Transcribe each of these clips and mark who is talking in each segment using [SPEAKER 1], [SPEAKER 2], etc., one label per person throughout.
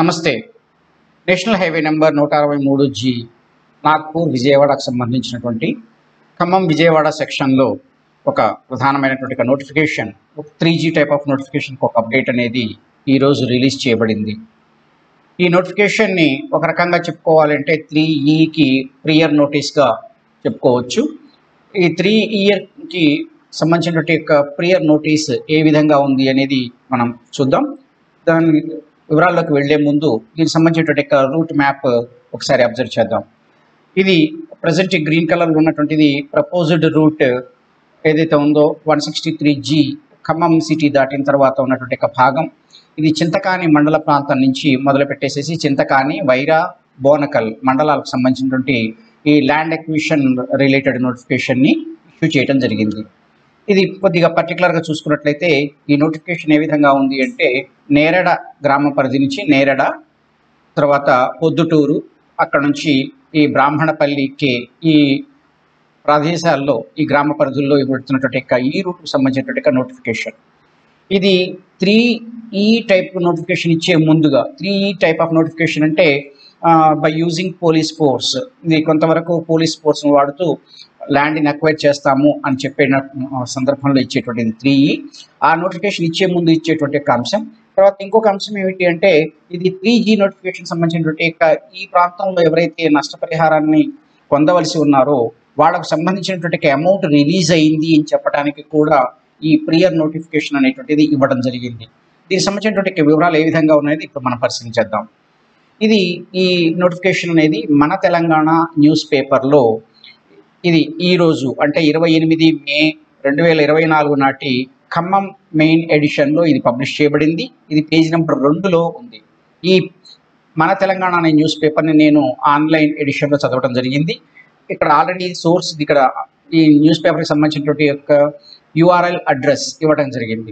[SPEAKER 1] నమస్తే. National highway number 163G Nagpur విజయవాడకు సంబంధించినటువంటి ఖమ్మం విజయవాడ సెక్షన్లో ఒక ప్రధానమైనటువంటి నోటిఫికేషన్ 3G టైప్ ఆఫ్ నోటిఫికేషన్కి ఒక అప్డేట్ అనేది ఈరోజు రిలీజ్ చేయబడింది. ఈ నోటిఫికేషన్ని ఒక రకంగా చెప్పుకోవాలంటే 3Eకి ప్రియర్ నోటీస్గా చెప్పుకోవచ్చు. ఈ 3Eకి సంబంధించినటువంటి యొక్క ప్రియర్ నోటీస్ ఏ విధంగా ఉంది అనేది మనం చూద్దాం. దాని వివరాల్లోకి వెళ్లే ముందు దీనికి సంబంధించినటువంటి రూట్ మ్యాప్ ఒకసారి అబ్జర్వ్ చేద్దాం. ఇది ప్రజెంట్ గ్రీన్ కలర్లో ఉన్నటువంటిది ప్రపోజ్డ్ రూట్ ఏదైతే ఉందో 163G ఖమ్మం సిటీ దాటిన తర్వాత ఉన్నటువంటి ఒక భాగం. ఇది చింతకాని మండల ప్రాంతం నుంచి మొదలు పెట్టేసేసి చింతకాని, వైరా, బోనకల్ మండలాలకు సంబంధించినటువంటి ఈ ల్యాండ్ ఎక్విజిషన్ రిలేటెడ్ నోటిఫికేషన్ని ఇష్యూ చేయడం జరిగింది. ఇది కొద్దిగా పర్టికులర్గా చూసుకున్నట్లయితే ఈ నోటిఫికేషన్ ఏ విధంగా ఉంది అంటే నేరడ గ్రామ పరిధి నుంచి నేరడ, తర్వాత పొద్దుటూరు, అక్కడ నుంచి ఈ బ్రాహ్మణపల్లికి ఈ ప్రదేశాల్లో ఈ గ్రామ పరిధుల్లో పెడుతున్నటువంటి ఈ రూట్కు సంబంధించినటువంటి నోటిఫికేషన్. ఇది 3E టైప్ నోటిఫికేషన్ ఇచ్చే ముందుగా 3E టైప్ ఆఫ్ నోటిఫికేషన్ అంటే బై యూజింగ్ పోలీస్ ఫోర్స్, ఇది కొంతవరకు పోలీస్ ఫోర్స్ను వాడుతూ ల్యాండ్ని అక్వైర్ చేస్తాము అని చెప్పిన సందర్భంలో ఇచ్చేటువంటిది 3E. ఆ నోటిఫికేషన్ ఇచ్చే ముందు ఇచ్చేటువంటి ఒక అంశం. తర్వాత ఇంకొక అంశం ఏమిటి అంటే ఇది 3G నోటిఫికేషన్ సంబంధించినటువంటి ఈ ప్రాంతంలో ఎవరైతే నష్టపరిహారాన్ని పొందవలసి ఉన్నారో వాళ్ళకు సంబంధించినటువంటి అమౌంట్ రిలీజ్ అయింది అని చెప్పడానికి కూడా ఈ ప్రియర్ నోటిఫికేషన్ అనేటువంటిది ఇవ్వడం జరిగింది. దీనికి సంబంధించినటువంటి వివరాలు ఏ విధంగా ఉన్నాయో ఇప్పుడు మనం పరిశీలించేద్దాం. ఇది ఈ నోటిఫికేషన్ అనేది మన తెలంగాణ న్యూస్ పేపర్లో ఇది ఈరోజు అంటే 28 మే 2024 నాటి ఖమ్మం మెయిన్ ఎడిషన్లో ఇది పబ్లిష్ చేయబడింది. ఇది పేజ్ నెంబర్ 2లో ఉంది. ఈ మన తెలంగాణ అనే న్యూస్ పేపర్ని నేను ఆన్లైన్ ఎడిషన్లో చదవడం జరిగింది. ఇక్కడ ఆల్రెడీ సోర్స్ ఇక్కడ ఈ న్యూస్ పేపర్కి సంబంధించినటువంటి యొక్క URL అడ్రస్ ఇవ్వడం జరిగింది.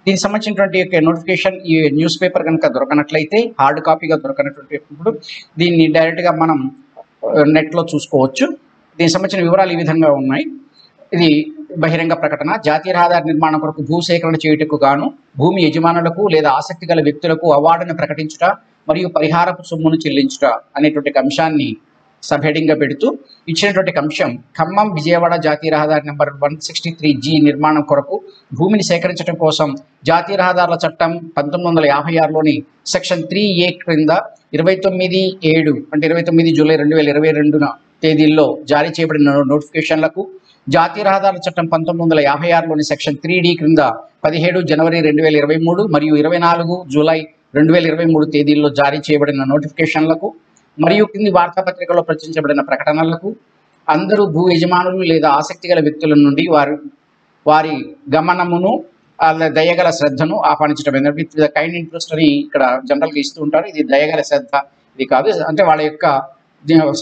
[SPEAKER 1] దీనికి సంబంధించినటువంటి యొక్క నోటిఫికేషన్ ఈ న్యూస్ పేపర్ కనుక దొరకనట్లయితే హార్డ్ కాపీగా దొరకనటువంటి దీన్ని డైరెక్ట్గా మనం నెట్లో చూసుకోవచ్చు. దీనికి సంబంధించిన వివరాలు ఈ విధంగా ఉన్నాయి. ఇది బహిరంగ ప్రకటన. జాతీయ రహదారి నిర్మాణం కొరకు భూసేకరణ చేయుటకు గాను భూమి యజమానులకు లేదా ఆసక్తి గల వ్యక్తులకు అవార్డును ప్రకటించుట మరియు పరిహారపు సొమ్మును చెల్లించుట అనేటువంటి అంశాన్ని సబ్ హెడింగ్గా పెడుతూ ఇచ్చినటువంటి అంశం ఖమ్మం విజయవాడ జాతీయ రహదారి నెంబర్ 163G నిర్మాణం కొరకు భూమిని సేకరించడం కోసం జాతీయ రహదారుల చట్టం 1956లోని సెక్షన్ 3A క్రింద 29/7 అంటే 29 జూలై 2022 తేదీల్లో జారీ చేయబడిన నోటిఫికేషన్లకు జాతీయ రహదారుల చట్టం 1956లోని సెక్షన్ 3D క్రింద 17 జనవరి 2023 మరియు 24 జూలై 2023 తేదీల్లో జారీ చేయబడిన నోటిఫికేషన్లకు మరియు కింది వార్తాపత్రికలో ప్రచురించబడిన ప్రకటనలకు అందరూ భూ యజమానులు లేదా ఆసక్తి గల వ్యక్తుల నుండి వారి గమనమును దయగల శ్రద్ధను ఆహ్వానించడం. విత్ కైండ్ ఇంట్రెస్ట్ అని ఇక్కడ జనరల్గా ఇస్తూ ఉంటారు. ఇది దయగల శ్రద్ధ ఇది కాదు, అంటే వాళ్ళ యొక్క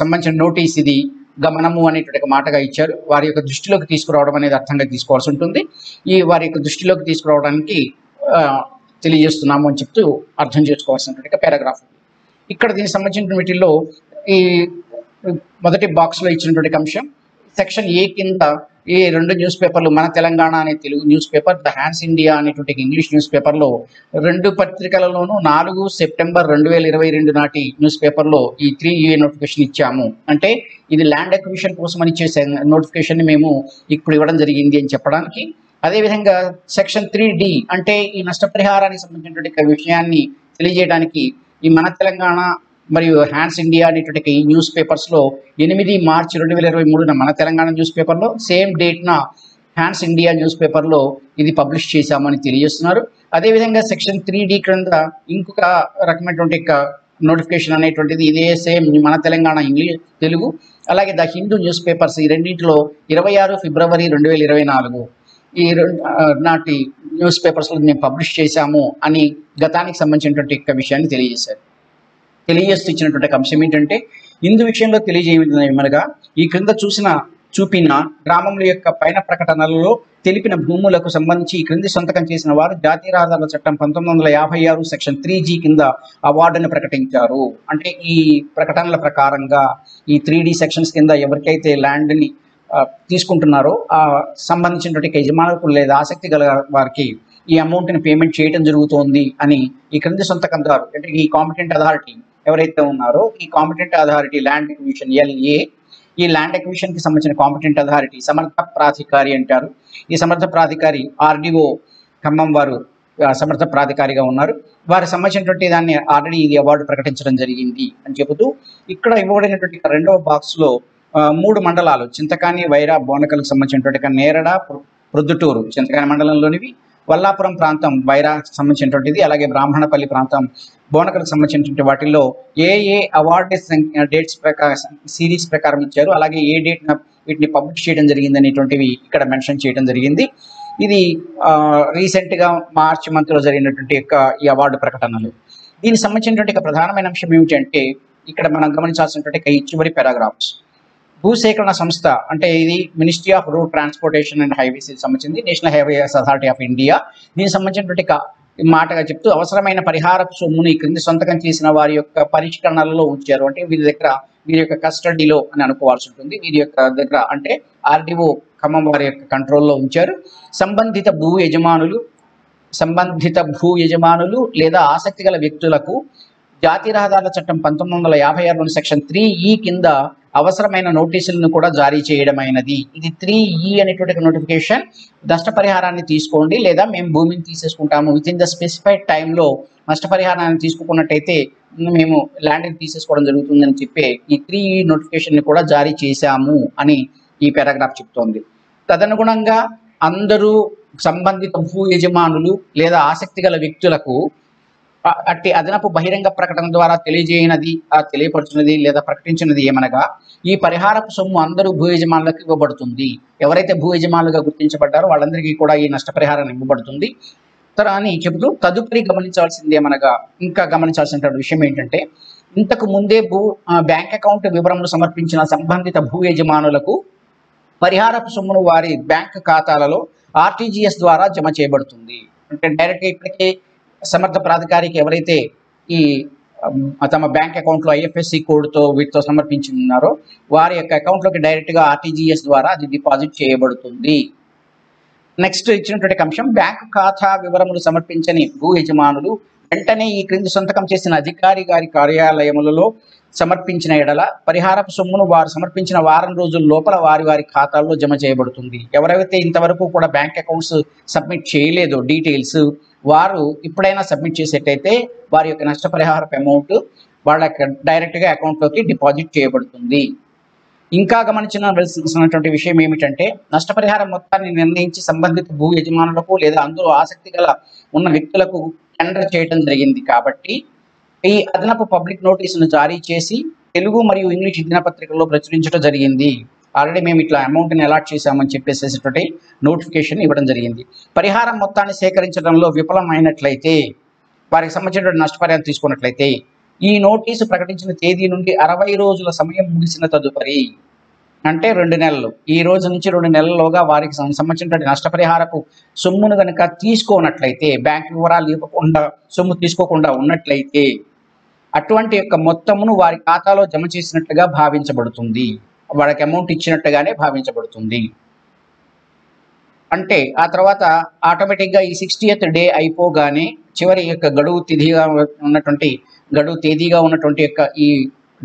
[SPEAKER 1] సంబంధించిన నోటీస్ ఇది గమనము అనేటువంటి మాటగా ఇచ్చారు. వారి యొక్క దృష్టిలోకి తీసుకురావడం అనేది అర్థంగా తీసుకోవాల్సి ఉంటుంది. ఈ వారి యొక్క దృష్టిలోకి తీసుకురావడానికి తెలియజేస్తున్నాము అని చెప్తూ అర్థం చేసుకోవాల్సినటువంటి పారాగ్రాఫ్. ఇక్కడ దీనికి సంబంధించిన వీటిల్లో ఈ మొదటి బాక్స్లో ఇచ్చినటువంటి అంశం సెక్షన్ A కింద ఈ 2 న్యూస్ పేపర్లు మన తెలంగాణ అనే Telugu news paper, the hands India అనేటువంటి ఇంగ్లీష్ న్యూస్ పేపర్లో 2 పత్రికలలోనూ 4 సెప్టెంబర్ 2022 నాటి న్యూస్ పేపర్లో ఈ 3A నోటిఫికేషన్ ఇచ్చాము. అంటే ఇది ల్యాండ్ అక్విజిషన్ కోసం అని ఇచ్చే నోటిఫికేషన్ని మేము ఇప్పుడు ఇవ్వడం జరిగింది అని చెప్పడానికి. అదేవిధంగా సెక్షన్ 3D అంటే ఈ నష్టపరిహారానికి సంబంధించినటువంటి విషయాన్ని తెలియజేయడానికి ఈ మన తెలంగాణ మరియు హ్యాండ్స్ ఇండియా అనేటువంటి ఈ న్యూస్ పేపర్స్లో 8 మార్చి 2023 మన తెలంగాణ న్యూస్ పేపర్లో, సేమ్ డేట్న హ్యాండ్స్ ఇండియా న్యూస్ పేపర్లో ఇది పబ్లిష్ చేశామని తెలియజేస్తున్నారు. అదేవిధంగా సెక్షన్ 3D క్రింద ఇంకొక రకమైనటువంటి నోటిఫికేషన్ అనేటువంటిది ఇదే సేమ్ మన తెలంగాణ ఇంగ్లీష్ తెలుగు, అలాగే ద హిందూ న్యూస్ పేపర్స్ ఈ రెండింటిలో 26 ఫిబ్రవరి 2024 ఈ నాటి న్యూస్ పేపర్స్లో మేము పబ్లిష్ చేశాము అని గతానికి సంబంధించినటువంటి విషయాన్ని తెలియజేస్తూ ఇచ్చినటువంటి అంశం ఏంటంటే ఇందు విషయంలో తెలియజేయమనగా ఈ క్రింద చూపిన గ్రామముల యొక్క పైన ప్రకటనలలో తెలిపిన భూములకు సంబంధించి ఈ క్రింది సంతకం చేసిన వారు జాతీయ రహదారుల చట్టం 1956 సెక్షన్ 3G కింద అవార్డును ప్రకటించారు. అంటే ఈ ప్రకటనల ప్రకారంగా ఈ 3D సెక్షన్స్ కింద ఎవరికైతే ల్యాండ్ని తీసుకుంటున్నారో ఆ సంబంధించినటువంటి యజమానులకు లేదా ఆసక్తి గల వారికి ఈ అమౌంట్ని పేమెంట్ చేయడం జరుగుతోంది అని ఈ క్రింది సంతకందారు అంటే ఈ కాంపిటెంట్ అథారిటీ ఎవరైతే ఉన్నారో ఈ competent authority land acquisition LA, ఈ ల్యాండ్ ఎక్విజిషన్కి సంబంధించిన కాంపిటెంట్ అథారిటీ సమర్థ ప్రాధికారి అంటారు. ఈ సమర్థ ప్రాధికారి RDO ఖమ్మం వారు సమర్థ ప్రాధికారిగా ఉన్నారు. వారికి సంబంధించినటువంటి దాన్ని ఆల్రెడీ ఇది అవార్డు ప్రకటించడం జరిగింది అని చెబుతూ ఇక్కడ ఇవ్వబడినటువంటి రెండవ బాక్స్లో 3 మండలాలు చింతకాని, వైరా, బోనకల్కి సంబంధించినటువంటి నేరడ, ప్రొద్దుటూరు చింతకాని మండలంలోనివి, వల్లాపురం ప్రాంతం వైరాకి సంబంధించినటువంటిది, అలాగే బ్రాహ్మణపల్లి ప్రాంతం బోనకల్కి సంబంధించినటువంటి వాటిల్లో ఏ అవార్డు డేట్స్ ప్రకారం సిరీస్ ప్రకారం ఇచ్చారు, అలాగే ఏ డేట్ వీటిని పబ్లిష్ చేయడం జరిగింది అనేటువంటివి ఇక్కడ మెన్షన్ చేయడం జరిగింది. ఇది రీసెంట్గా మార్చి మంత్లో జరిగినటువంటి ఈ అవార్డు ప్రకటనలు. దీనికి సంబంధించినటువంటి ప్రధానమైన అంశం ఏమిటంటే ఇక్కడ మనం గమనించాల్సినటువంటి ఈ చివరి పారాగ్రాఫ్స్. భూసేకరణ సంస్థ అంటే ఇది ministry of road transportation and highways సంబంధించింది, national highways authority of India. దీనికి సంబంధించినటువంటి మాటగా చెప్తూ అవసరమైన పరిహారపు సొమ్మును ఈ క్రింది సంతకం చేసిన వారి యొక్క పరిష్కరణలలో ఉంచారు. అంటే వీరి యొక్క కస్టడీలో అని అనుకోవాల్సి ఉంటుంది. వీరి యొక్క దగ్గర అంటే RDO ఖమ్మం వారి యొక్క కంట్రోల్లో ఉంచారు. సంబంధిత భూ యజమానులు లేదా ఆసక్తి గల వ్యక్తులకు జాతీయ రహదారుల చట్టం 1956లోని సెక్షన్ 3E కింద అవసరమైన నోటీసులను కూడా జారీ చేయడమైనది. ఇది 3E అనేటువంటి నోటిఫికేషన్. నష్టపరిహారాన్ని తీసుకోండి లేదా మేము భూమిని తీసేసుకుంటాము, విత్ ఇన్ ద స్పెసిఫైడ్ టైంలో నష్టపరిహారాన్ని తీసుకున్నట్టయితే మేము ల్యాండ్ని తీసేసుకోవడం జరుగుతుందని చెప్పే ఈ 3E నోటిఫికేషన్ని కూడా జారీ చేశాము అని ఈ పారాగ్రాఫ్ చెప్తోంది. తదనుగుణంగా అందరూ సంబంధిత భూ యజమానులు లేదా ఆసక్తి గల వ్యక్తులకు అట్టి అదనపు బహిరంగ ప్రకటన ద్వారా తెలియపరుచున్నది లేదా ప్రకటించినది ఏమనగా ఈ పరిహారపు సొమ్ము అందరూ భూ యజమానులకు ఇవ్వబడుతుంది. ఎవరైతే భూ యజమానులుగా గుర్తించబడ్డారో వాళ్ళందరికీ కూడా ఈ నష్టపరిహారం ఇవ్వబడుతుంది అని చెబుతూ తదుపరి ఇంకా గమనించాల్సిన విషయం ఏంటంటే ఇంతకు ముందే బ్యాంక్ అకౌంట్ వివరములు సమర్పించిన సంబంధిత భూ యజమానులకు పరిహారపు సొమ్మును వారి బ్యాంక్ ఖాతాలలో RTGS ద్వారా జమ చేయబడుతుంది. అంటే డైరెక్ట్గా ఇప్పటికే సమర్థ ప్రాధికారికి ఎవరైతే ఈ తమ బ్యాంక్ అకౌంట్లో IFSC కోడ్తో వీటితో సమర్పించున్నారో వారి యొక్క అకౌంట్లోకి డైరెక్ట్గా RTGS ద్వారా అది డిపాజిట్ చేయబడుతుంది. నెక్స్ట్ ఇచ్చినటువంటి అంశం బ్యాంకు ఖాతా వివరములు సమర్పించని భూ యజమానులు వెంటనే ఈ క్రింది సంతకం చేసిన అధికారి గారి కార్యాలయములలో సమర్పించిన ఎడల పరిహారపు సొమ్మును వారు సమర్పించిన వారం రోజుల లోపల వారి ఖాతాల్లో జమ చేయబడుతుంది. ఎవరైతే ఇంతవరకు కూడా బ్యాంక్ అకౌంట్స్ సబ్మిట్ చేయలేదో డీటెయిల్స్ వారు ఇప్పుడైనా సబ్మిట్ చేసేటైతే వారి యొక్క నష్టపరిహారపు అమౌంట్ వాళ్ళ డైరెక్ట్గా అకౌంట్లోకి డిపాజిట్ చేయబడుతుంది. ఇంకా గమనించినటువంటి విషయం ఏమిటంటే నష్టపరిహారం మొత్తాన్ని నిర్ణయించి సంబంధిత భూ యజమానులకు లేదా అందులో ఆసక్తి గల ఉన్న వ్యక్తులకు టెండర్ చేయడం జరిగింది. కాబట్టి ఈ అదనపు పబ్లిక్ నోటీసును జారీ చేసి తెలుగు మరియు ఇంగ్లీష్ దినపత్రికల్లో ప్రచురించడం జరిగింది. ఆల్రెడీ మేము ఇట్లా అమౌంట్ని అలాట్ చేశామని చెప్పేసేటువంటి నోటిఫికేషన్ ఇవ్వడం జరిగింది. పరిహారం మొత్తాన్ని సేకరించడంలో విఫలమైనట్లయితే వారికి సంబంధించిన నష్టపరిహారం తీసుకున్నట్లయితే ఈ నోటీసు ప్రకటించిన తేదీ నుండి 60 రోజుల సమయం ముగిసిన తదుపరి అంటే 2 నెలలు, ఈ రోజు నుంచి 2 నెలల్లోగా వారికి సంబంధించినటువంటి నష్టపరిహారపు సొమ్మును కనుక తీసుకోనట్లయితే బ్యాంక్ వివరాలు ఇవ్వకుండా సొమ్ము తీసుకోకుండా ఉన్నట్లయితే అటువంటి యొక్క మొత్తమును వారి ఖాతాలో జమ చేసినట్లుగా భావించబడుతుంది. వాళ్ళకి అమౌంట్ ఇచ్చినట్టుగానే భావించబడుతుంది. అంటే ఆ తర్వాత ఆటోమేటిక్గా ఈ 60th డే అయిపోగానే చివరి యొక్క గడువు తేదీగా ఉన్నటువంటి యొక్క ఈ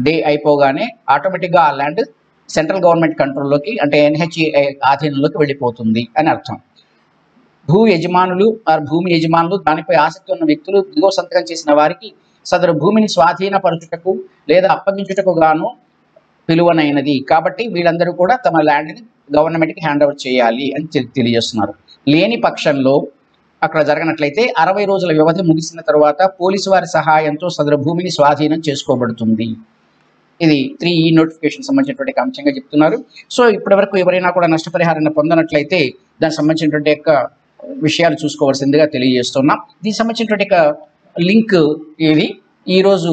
[SPEAKER 1] డే అయిపోగానే ఆటోమేటిక్గా ఆ ల్యాండ్ సెంట్రల్ గవర్నమెంట్ కంట్రోల్లోకి అంటే NHA ఆధీనంలోకి వెళ్ళిపోతుంది అని అర్థం. భూమి యజమానులు దానిపై ఆసక్తి ఉన్న వ్యక్తులు దిగువ సంతకం చేసిన వారికి సదరు భూమిని స్వాధీనపరచుటకు లేదా అప్పగించుటకు గాను పిలువనైనది. కాబట్టి వీళ్ళందరూ కూడా తమ ల్యాండ్ని గవర్నమెంట్కి హ్యాండ్ ఓవర్ చేయాలి అని తెలియజేస్తున్నారు. లేని పక్షంలో అక్కడ జరగనట్లయితే 60 రోజుల వ్యవధి ముగిసిన తర్వాత పోలీసు వారి సహాయంతో సదరు భూమిని స్వాధీనం చేసుకోబడుతుంది. ఇది 3E నోటిఫికేషన్ సంబంధించినటువంటి అంశంగా చెప్తున్నారు. సో ఇప్పటి వరకు ఎవరైనా కూడా నష్టపరిహారాన్ని పొందనట్లయితే దానికి సంబంధించినటువంటి యొక్క విషయాలు చూసుకోవాల్సిందిగా తెలియజేస్తున్నాం. దీనికి సంబంధించినటువంటి లింక్ ఇది ఈరోజు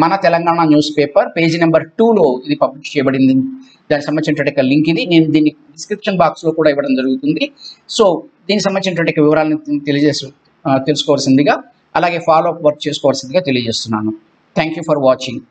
[SPEAKER 1] మన Telangana news paper page number 2లో ఇది పబ్లిష్ చేయబడింది. దానికి సంబంధించినటువంటి లింక్ ఇది. నేను దీన్ని డిస్క్రిప్షన్ బాక్స్లో కూడా ఇవ్వడం జరుగుతుంది. సో దీనికి సంబంధించినటువంటి వివరాలను తెలుసుకోవాల్సిందిగా అలాగే ఫాలో అప్ వర్క్ చేసుకోవాల్సిందిగా తెలియజేస్తున్నాను. Thank you for watching.